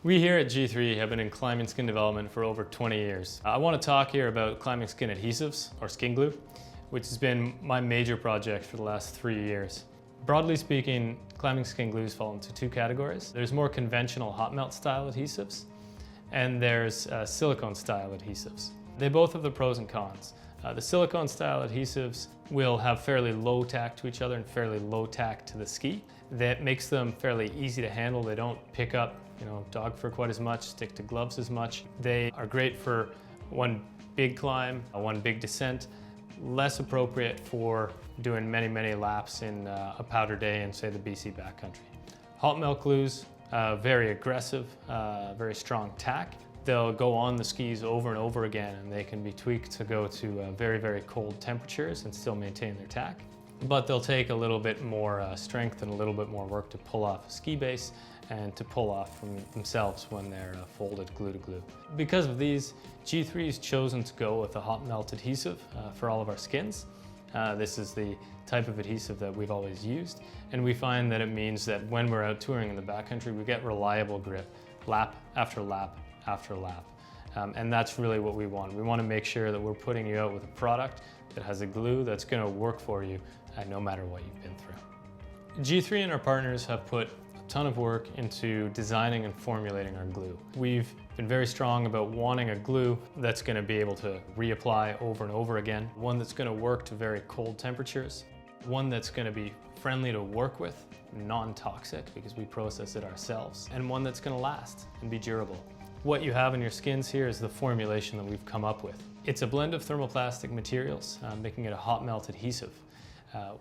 We here at G3 have been in climbing skin development for over 20 years. I want to talk here about climbing skin adhesives, or skin glue, which has been my major project for the last 3 years. Broadly speaking, climbing skin glues fall into two categories. There's more conventional hot melt style adhesives, and there's silicone style adhesives. They both have the pros and cons. The silicone style adhesives will have fairly low tack to each other and fairly low tack to the ski. That makes them fairly easy to handle. They don't pick up, dog fur quite as much, stick to gloves as much. They are great for one big climb, one big descent. Less appropriate for doing many laps in a powder day in, say, the BC backcountry. Hot melt glues, very aggressive, very strong tack. They'll go on the skis over and over again, and they can be tweaked to go to very cold temperatures and still maintain their tack. But they'll take a little bit more strength and a little bit more work to pull off a ski base and to pull off from themselves when they're folded glue to glue. Because of these, G3's chosen to go with a hot melt adhesive for all of our skins. This is the type of adhesive that we've always used, and we find that it means that when we're out touring in the backcountry, we get reliable grip lap after lap after lap. And that's really what we want. We want to make sure that we're putting you out with a product that has a glue that's going to work for you no matter what you've been through. G3 and our partners have put a ton of work into designing and formulating our glue. We've been very strong about wanting a glue that's going to be able to reapply over and over again, one that's going to work to very cold temperatures, one that's going to be friendly to work with, non-toxic because we process it ourselves, and one that's going to last and be durable. What you have in your skins here is the formulation that we've come up with. It's a blend of thermoplastic materials, making it a hot melt adhesive.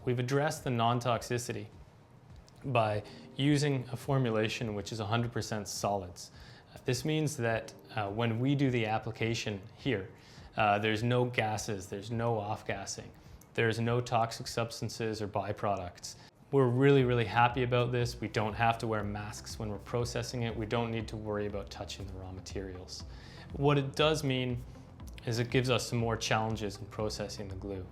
We've addressed the non-toxicity by using a formulation which is 100% solids. This means that when we do the application here, there's no gases, there's no off-gassing, there's no toxic substances or byproducts. We're really happy about this. We don't have to wear masks when we're processing it. We don't need to worry about touching the raw materials. What it does mean is it gives us some more challenges in processing the glue.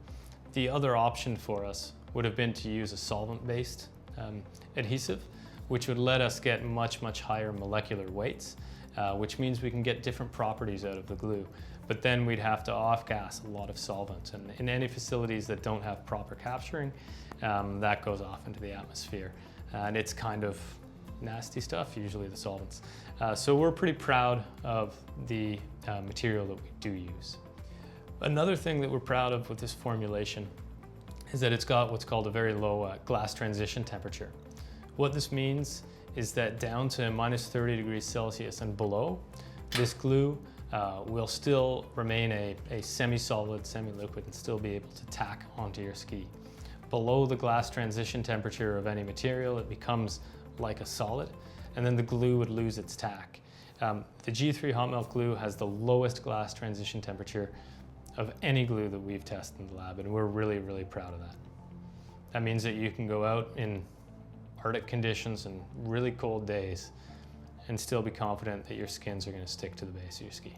The other option for us would have been to use a solvent-based adhesive, which would let us get much higher molecular weights, which means we can get different properties out of the glue. But then we'd have to off-gas a lot of solvent. And in any facilities that don't have proper capturing, that goes off into the atmosphere. And it's kind of nasty stuff, usually the solvents. So we're pretty proud of the material that we do use. Another thing that we're proud of with this formulation is that it's got what's called a very low glass transition temperature. What this means is that down to -30 degrees Celsius and below, this glue will still remain a semi-solid, semi-liquid, and still be able to tack onto your ski. Below the glass transition temperature of any material, it becomes like a solid, and then the glue would lose its tack. The G3 hot melt glue has the lowest glass transition temperature of any glue that we've tested in the lab, and we're really proud of that. That means that you can go out in Arctic conditions and really cold days and still be confident that your skins are going to stick to the base of your ski.